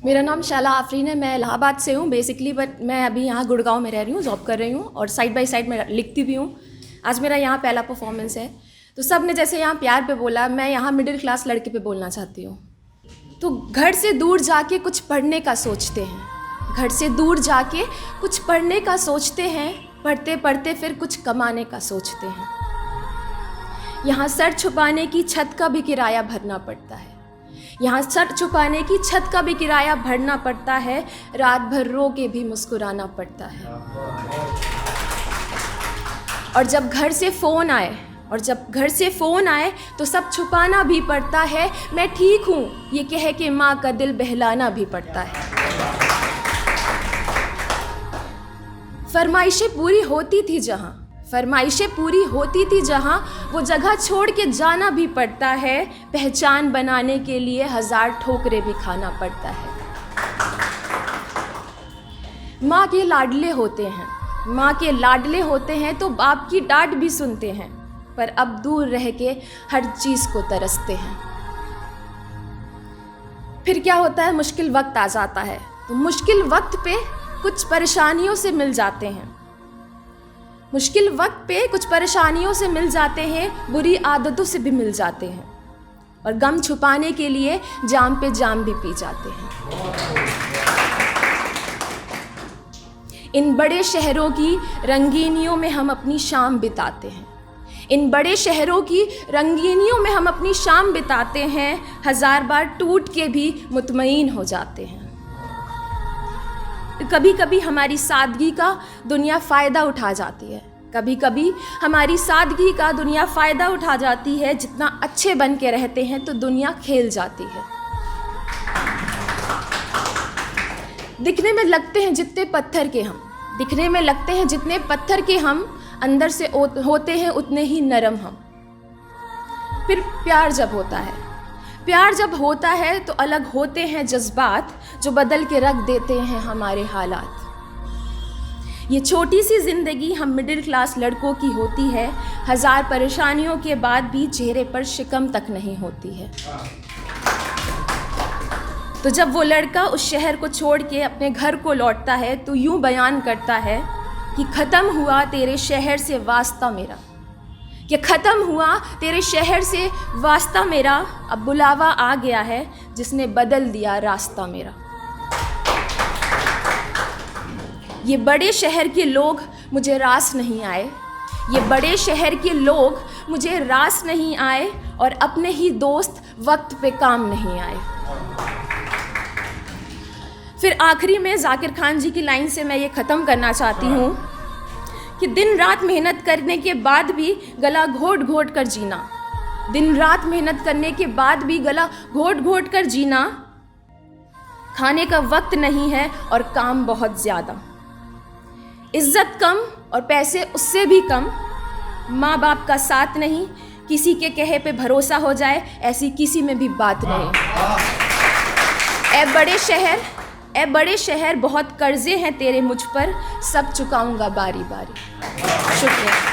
मेरा नाम शाला आफरीन है। मैं इलाहाबाद से हूँ बेसिकली, बट मैं अभी यहाँ गुड़गांव में रह रही हूँ, जॉब कर रही हूँ और साइड बाय साइड मैं लिखती भी हूँ। आज मेरा यहाँ पहला परफॉर्मेंस है। तो सब ने जैसे यहाँ प्यार पे बोला, मैं यहाँ मिडिल क्लास लड़के पे बोलना चाहती हूँ। तो घर से दूर जाके कुछ पढ़ने का सोचते हैं, घर से दूर जाके कुछ पढ़ने का सोचते हैं, पढ़ते पढ़ते फिर कुछ कमाने का सोचते हैं। यहाँ सर छुपाने की छत का भी किराया भरना पड़ता है, यहाँ सर छुपाने की छत का भी किराया भरना पड़ता है, रात भर रो के भी मुस्कुराना पड़ता है। और जब घर से फ़ोन आए तो सब छुपाना भी पड़ता है, मैं ठीक हूँ ये कह के माँ का दिल बहलाना भी पड़ता है। फरमाइशें पूरी होती थी जहाँ वो जगह छोड़ के जाना भी पड़ता है, पहचान बनाने के लिए 1000 ठोकरें भी खाना पड़ता है। माँ के लाडले होते हैं तो बाप की डांट भी सुनते हैं, पर अब दूर रह के हर चीज़ को तरसते हैं। फिर क्या होता है, मुश्किल वक्त आ जाता है, तो मुश्किल वक्त पे कुछ परेशानियों से मिल जाते हैं, बुरी आदतों से भी मिल जाते हैं, और गम छुपाने के लिए जाम पे जाम भी पी जाते हैं। इन बड़े शहरों की रंगीनियों में हम अपनी शाम बिताते हैं, 1000 बार टूट के भी मुतमईन हो जाते हैं। कभी कभी हमारी सादगी का दुनिया फ़ायदा उठा जाती है, जितना अच्छे बन के रहते हैं तो दुनिया खेल जाती है। दिखने में लगते हैं जितने पत्थर के हम, अंदर से होते हैं उतने ही नरम हम। फिर प्यार जब होता है तो अलग होते हैं जज्बात, जो बदल के रख देते हैं हमारे हालात। ये छोटी सी ज़िंदगी हम मिडिल क्लास लड़कों की होती है, 1000 परेशानियों के बाद भी चेहरे पर शिकम तक नहीं होती है। तो जब वो लड़का उस शहर को छोड़ के अपने घर को लौटता है तो यूँ बयान करता है कि ख़त्म हुआ तेरे शहर से वास्ता मेरा, अब बुलावा आ गया है जिसने बदल दिया रास्ता मेरा। ये बड़े शहर के लोग मुझे रास नहीं आए, और अपने ही दोस्त वक्त पे काम नहीं आए। फिर आखिरी में जाकिर खान जी की लाइन से मैं ये ख़त्म करना चाहती हूँ कि दिन रात मेहनत करने के बाद भी गला घोट घोट कर जीना, खाने का वक्त नहीं है और काम बहुत ज़्यादा, इज्जत कम और पैसे उससे भी कम, माँ बाप का साथ नहीं, किसी के कहे पे भरोसा हो जाए ऐसी किसी में भी बात नहीं। ए बड़े शहर बहुत कर्जे हैं तेरे मुझ पर, सब चुकाऊंगा बारी बारी। शुक्रिया।